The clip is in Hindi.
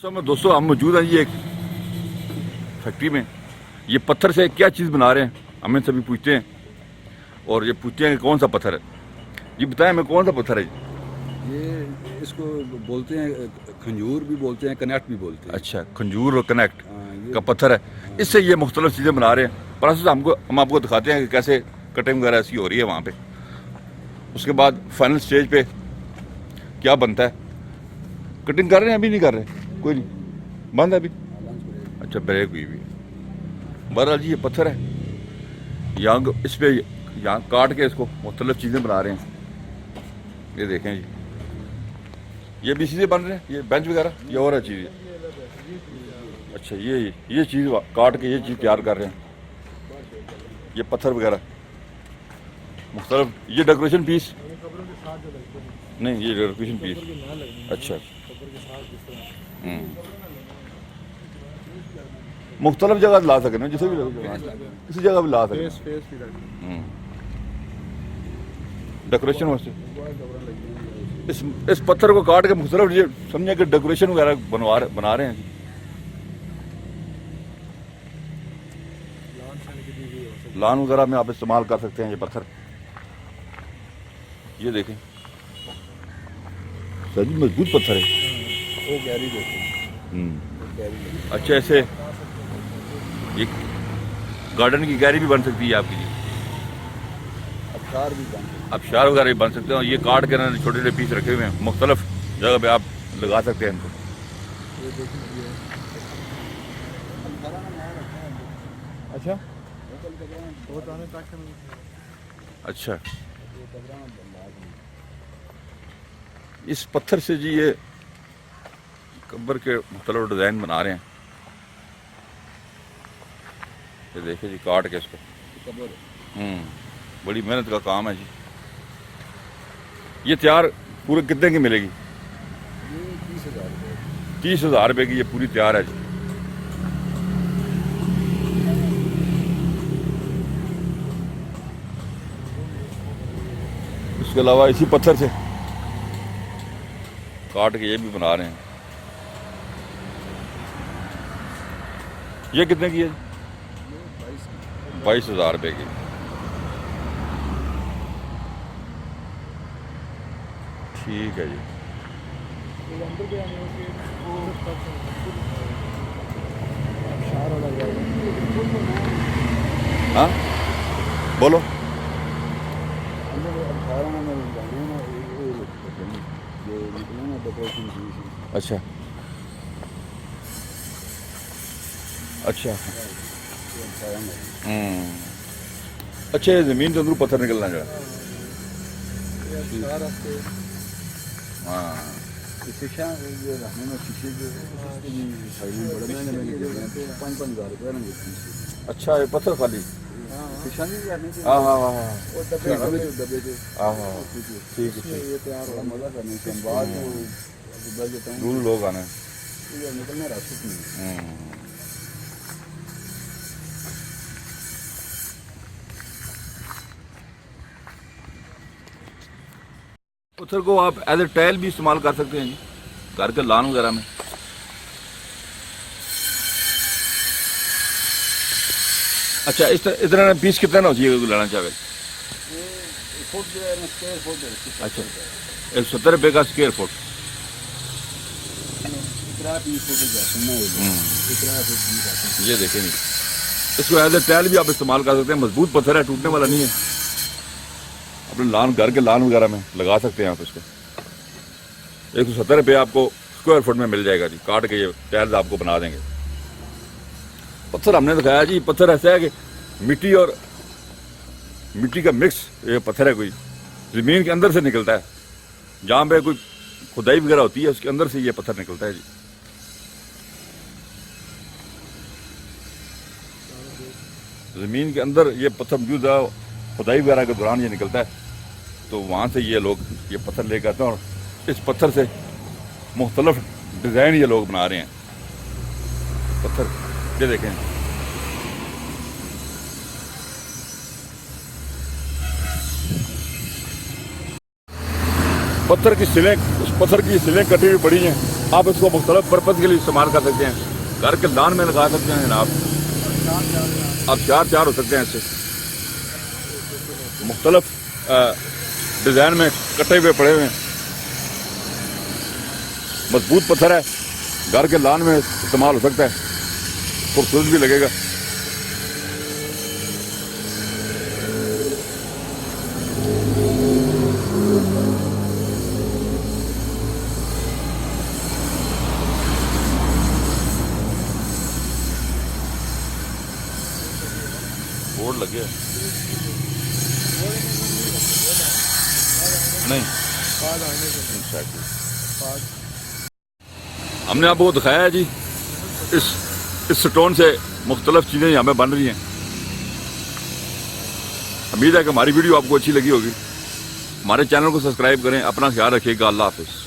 दोस्तों हम मौजूद हैं ये एक फैक्ट्री में। ये पत्थर से क्या चीज़ बना रहे हैं हमें सभी पूछते हैं, और ये पूछते हैं कि कौन सा पत्थर है। ये बताएं हमें कौन सा पत्थर है ये इसको बोलते हैं, खंजूर भी बोलते हैं, कनेक्ट भी बोलते हैं। अच्छा, खंजूर और कनेक्ट का पत्थर है। इससे ये मुख्तलिफ चीज़ें बना रहे हैं। प्रोसेस हम आपको दिखाते हैं कि कैसे कटिंग वगैरह ऐसी हो रही है वहाँ पे। उसके बाद फाइनल स्टेज पे क्या बनता है। कटिंग कर रहे हैं, अभी नहीं कर रहे, कोई नहीं, बंद है अभी। अच्छा, ब्रेक हुई भी। बहरहाल जी ये पत्थर है, यहाँ इस पे यहाँ काट के इसको मुख्तलिफ चीज़ें बना रहे हैं। ये देखें जी, ये भी चीज़ें बन रहे हैं, ये बेंच वगैरह, ये और है चीज़। अच्छा, ये चीज़ काट के ये चीज़ तैयार कर रहे हैं, ये पत्थर वगैरह मुख्तलिफ। ये डेकोरेशन पीस नहीं, ये डेकोरेशन पीस। अच्छा, मुख्तलिफ जगह ला सकें ना, जिसे भी किसी जगह भी ला सकें डेकोरेशन वास्ते। इस पत्थर को काट के मुख्तलिफ समझे कि डेकोरेशन वगैरह बना रहे हैं। लान वगैरह में आप इस्तेमाल कर सकते हैं ये पत्थर। ये देखें, सही मजबूत पत्थर है। वो गहरी देते हैं। अच्छा, ऐसे ये गार्डन की गैरी भी बन सकती है आपकी जी। अबशार भी बनते हैं। अबशार वगैरह भी बन सकते हैं। ये काट के ना छोटे छोटे पीस रखे हुए हैं, मुख्तलिफ जगह पे आप लगा सकते हैं इनको। अच्छा अच्छा, इस पत्थर से जी ये कब्र के मुख्तलिफ डिज़ाइन बना रहे हैं। ये देखिए जी, काट के इसको। बड़ी मेहनत का काम है जी। ये तैयार पूरे कितने की मिलेगी? 30,000 रुपये की ये पूरी तैयार है जी। इसके अलावा इसी पत्थर से काट के ये भी बना रहे हैं। ये कितने की है? 22,000 रुपये की। ठीक है जी। हाँ बोलो। अच्छा अच्छा, अच्छा, ये जमीन के अंदर पत्थर निकलना जो है। हाँ, शीशा ये रखने में शीशे के साइड में बड़े महंगे महंगे देते हैं, तो 5,000 रुपये लगे। अच्छा, ये पत्थर खाली शीशा नहीं करने के। हाँ हाँ हाँ हाँ, वो डब्बे थे। हाँ हाँ, ठीक है। ये तैयार होगा, मजा करने के बाद बल देता हूँ। दूर लोग आने निकलना रास्ते नहीं। पत्थर को आप एज ए टाइल भी इस्तेमाल कर सकते हैं जी, घर के लान वगैरह में। अच्छा, इस तरह पीस कितना ना चाहिए लेना चाहे? फुट जो है ना, स्क्वायर फुट। अच्छा, 170 रुपये का स्क्वायर फुट। ये देखें नहीं, इसको एज ए टाइल भी आप इस्तेमाल कर सकते हैं। मजबूत पत्थर है, टूटने वाला नहीं है। अपने लान, घर के लान वगैरह में लगा सकते हैं आप इसको। 170 रुपये आपको स्क्वायर फुट में मिल जाएगा जी। काट के ये टाइल्स आपको बना देंगे। पत्थर हमने दिखाया जी, पत्थर ऐसा है कि मिट्टी का मिक्स ये पत्थर है। कोई ज़मीन के अंदर से निकलता है, जहाँ पे कोई खुदाई वगैरह होती है उसके अंदर से ये पत्थर निकलता है जी। ज़मीन के अंदर ये पत्थर मौजूद है, खुदाई वगैरह के दौरान ये निकलता है, तो वहाँ से ये लोग ये पत्थर लेकर आते हैं, और इस पत्थर से मुख्तलिफ डिज़ाइन ये लोग बना रहे हैं। पत्थर ये देखें, पत्थर की सिलें, उस पत्थर की सिलें कटी हुई पड़ी हैं। आप इसको मुख्तलिफ पर्पज़ के लिए इस्तेमाल कर सकते हैं। घर के लान में लगा सकते हैं जनाब, आप चार हो सकते हैं इससे। मुख्तलिफ डिज़ाइन में कटे हुए पड़े हुए हैं, मजबूत पत्थर है, घर के लान में इस्तेमाल हो सकता है, खूबसूरत भी लगेगा। बोर्ड लगे नहीं, हमने आपको दिखाया है जी, इस स्टोन से मुख्तलिफ चीज़ें यहाँ पे बन रही हैं। उम्मीद है कि हमारी वीडियो आपको अच्छी लगी होगी। हमारे चैनल को सब्सक्राइब करें। अपना ख्याल रखिएगा। अल्लाह हाफिज़।